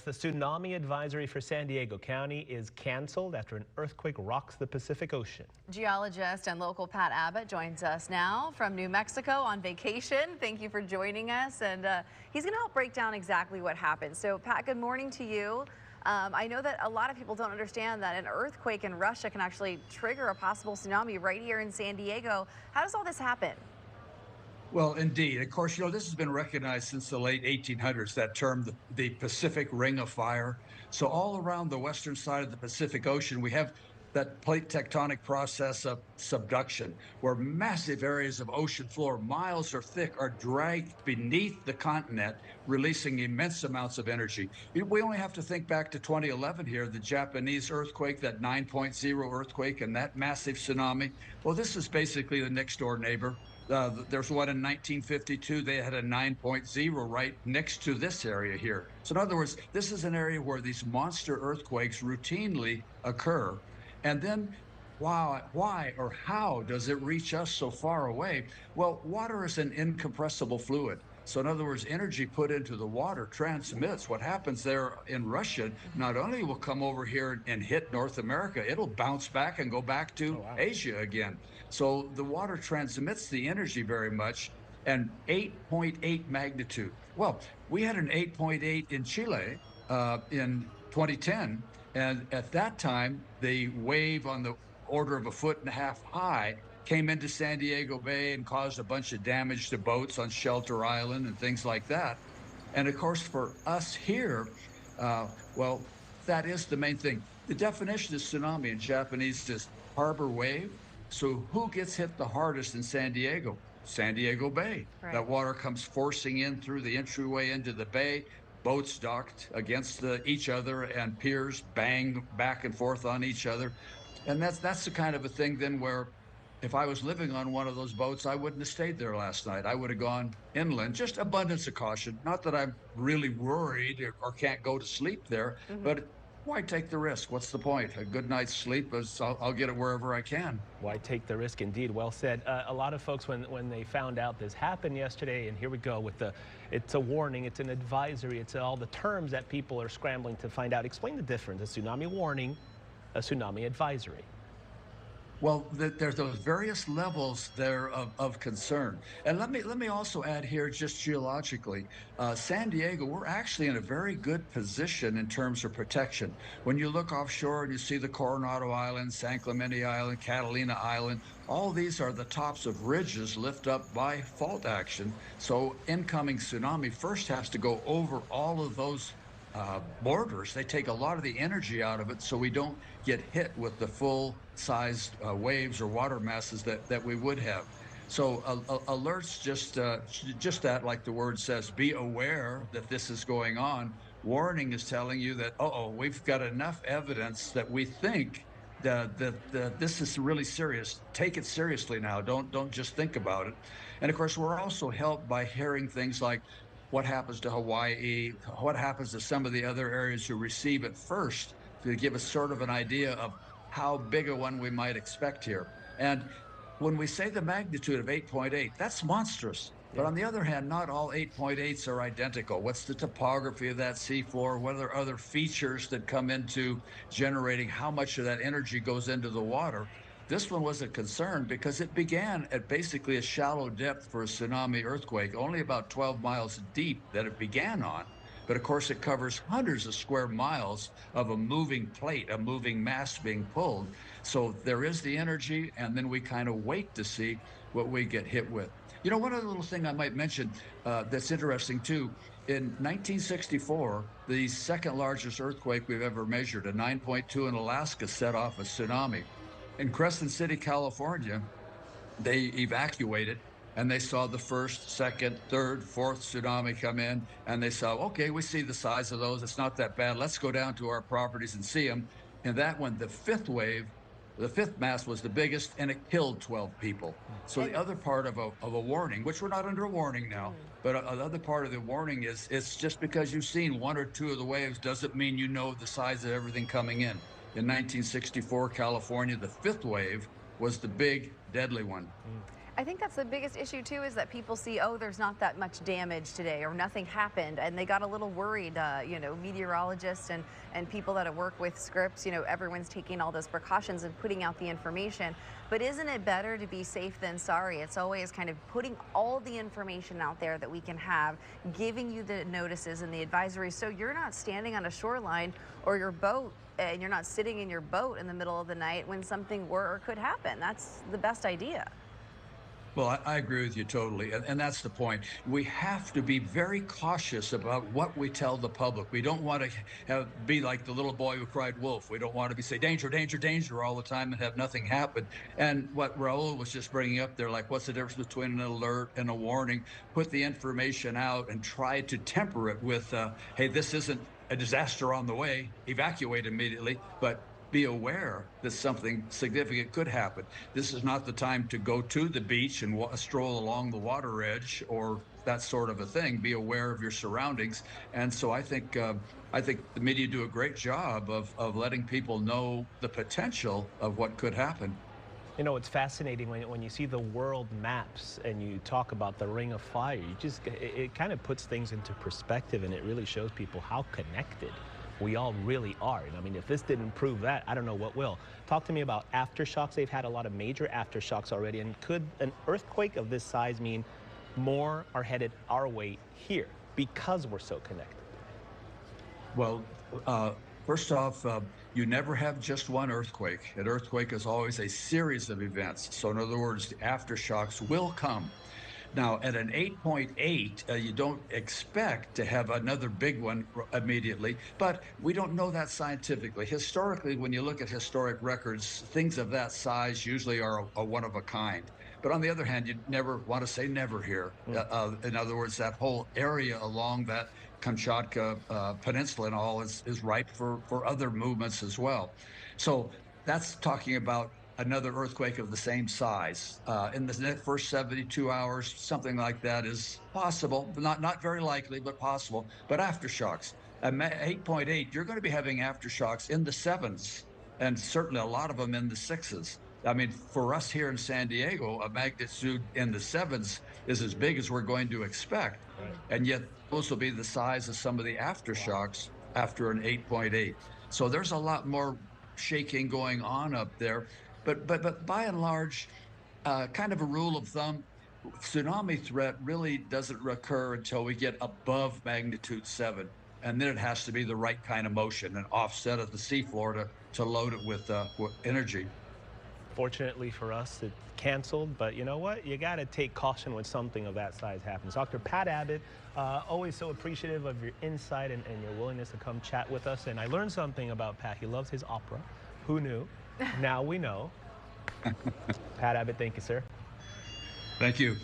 The tsunami advisory for San Diego County is canceled after an earthquake rocks the Pacific Ocean. Geologist and local Pat Abbott joins us now from New Mexico on vacation. Thank you for joining us, and he's going to help break down exactly what happened. So, Pat, good morning to you. I know that a lot of people don't understand that an earthquake in Russia can actually trigger a possible tsunami right here in San Diego. How does all this happen? Well, indeed. Of course, this has been recognized since the late 1800s, that term, the Pacific Ring of Fire. So all around the western side of the Pacific Ocean, we have that plate tectonic process of subduction, where massive areas of ocean floor, miles or thick, are dragged beneath the continent, releasing immense amounts of energy. We only have to think back to 2011 here, the Japanese earthquake, that 9.0 earthquake, and that massive tsunami. Well, this is basically the next door neighbor. There's one in 1952. They had a 9.0 right next to this area here. So in other words, this is an area where these monster earthquakes routinely occur. And then why or how does it reach us so far away? Well, water is an incompressible fluid. So in other words, energy put into the water transmits. What happens there in Russia not only will come over here and hit North America, it'll bounce back and go back to Asia again. So the water transmits the energy very much. And 8.8 magnitude. Well, we had an 8.8 in Chile in 2010. And at that time, the wave on the order of 1.5 feet high came into San Diego Bay and caused a bunch of damage to boats on Shelter Island and things like that. And of course, for us here, well, that is the main thing. The definition of tsunami in Japanese is harbor wave. So who gets hit the hardest in San Diego? San Diego Bay. Right. That water comes forcing in through the entryway into the bay. Boats docked against each other, and piers bang back and forth on each other. And that's the kind of a thing then where if I was living on one of those boats, I wouldn't have stayed there last night. I would have gone inland. Just abundance of caution. Not that I'm really worried or can't go to sleep there, but why take the risk? What's the point? A good night's sleep is I'll get it wherever I can. Why take the risk? Indeed, well said. A lot of folks, when they found out this happened yesterday, and here we go with it's a warning, it's an advisory, it's all the terms that people are scrambling to find out. Explain the difference: a tsunami warning, a tsunami advisory. Well, there's those various levels there of concern. And let me also add here, just geologically, San Diego, we're actually in a very good position in terms of protection. When you look offshore and you see the Coronado Island, San Clemente Island, Catalina Island, all these are the tops of ridges lift up by fault action. So incoming tsunami first has to go over all of those borders. They take a lot of the energy out of it, so we don't get hit with the full-sized waves or water masses that we would have. So alerts just that, like the word says, be aware that this is going on. Warning is telling you that, we've got enough evidence that we think that this is really serious. Take it seriously now. Don't just think about it. And of course, we're also helped by hearing things like what happens to Hawaii, what happens to some of the other areas who receive it first, to give us sort of an idea of how big a one we might expect here. And when we say the magnitude of 8.8, that's monstrous. But on the other hand, not all 8.8s are identical. What's the topography of that seafloor? What are other features that come into generating how much of that energy goes into the water? This one was a concern because it began at basically a shallow depth for a tsunami earthquake, only about 12 miles deep that it began on. But of course, it covers hundreds of square miles of a moving plate, a moving mass being pulled. So there is the energy, and then we kind of wait to see what we get hit with. One other little thing I might mention that's interesting too. In 1964, the second largest earthquake we've ever measured, a 9.2 in Alaska, set off a tsunami. In Crescent City, California, they evacuated and they saw the first, second, third, fourth tsunami come in, and they saw, okay, we see the size of those. It's not that bad. Let's go down to our properties and see them. And that one, the fifth wave, the fifth mass was the biggest, and it killed 12 people. So the other part of a warning, which we're not under a warning now, but the other part of the warning is it's just because you've seen one or two of the waves doesn't mean you know the size of everything coming in. In 1964, California, the fifth wave was the big, deadly one. I think that's the biggest issue too, is that people see, oh, there's not that much damage today or nothing happened, and they got a little worried. Meteorologists and people that work with scripts, everyone's taking all those precautions and putting out the information. But isn't it better to be safe than sorry? It's always kind of putting all the information out there that we can have, giving you the notices and the advisories, so you're not standing on a shoreline or your boat, and you're not sitting in your boat in the middle of the night when something were or could happen. That's the best idea. Well, I agree with you totally. And that's the point. We have to be very cautious about what we tell the public. We don't want to be like the little boy who cried wolf. We don't want to be say danger, danger, danger all the time and have nothing happen. And what Raul was just bringing up there, like what's the difference between an alert and a warning? Put the information out and try to temper it with, hey, this isn't a disaster on the way, evacuate immediately, but be aware that something significant could happen. This is not the time to go to the beach and stroll along the water edge or that sort of a thing. Be aware of your surroundings. And so I think the media do a great job of letting people know the potential of what could happen. It's fascinating when you see the world maps and you talk about the Ring of Fire. It kind of puts things into perspective, and it really shows people how connected we all really are. And I mean, if this didn't prove that, I don't know what will. Talk to me about aftershocks. They've had a lot of major aftershocks already. And could an earthquake of this size mean more are headed our way here because we're so connected? Well, first off, you never have just one earthquake. An earthquake is always a series of events. So in other words, the aftershocks will come. Now, at an 8.8, you don't expect to have another big one immediately, but we don't know that scientifically. Historically, when you look at historic records, things of that size usually are a one of a kind. But on the other hand, you never want to say never here. In other words, that whole area along that Kamchatka Peninsula and all is ripe for other movements as well. So that's talking about another earthquake of the same size. In the first 72 hours, something like that is possible, not very likely, but possible. But aftershocks, at 8.8, you're going to be having aftershocks in the sevens, and certainly a lot of them in the sixes. I mean, for us here in San Diego, a magnitude in the sevens is as big as we're going to expect. Right. And yet those will be the size of some of the aftershocks after an 8.8. So there's a lot more shaking going on up there. But by and large, kind of a rule of thumb, tsunami threat really doesn't recur until we get above magnitude 7. And then it has to be the right kind of motion, an offset of the seafloor to load it with energy. Fortunately for us, it's canceled, but you know what? You got to take caution when something of that size happens. Dr. Pat Abbott, always so appreciative of your insight and your willingness to come chat with us. And I learned something about Pat. He loves his opera. Who knew? Now we know. Pat Abbott, thank you, sir. Thank you.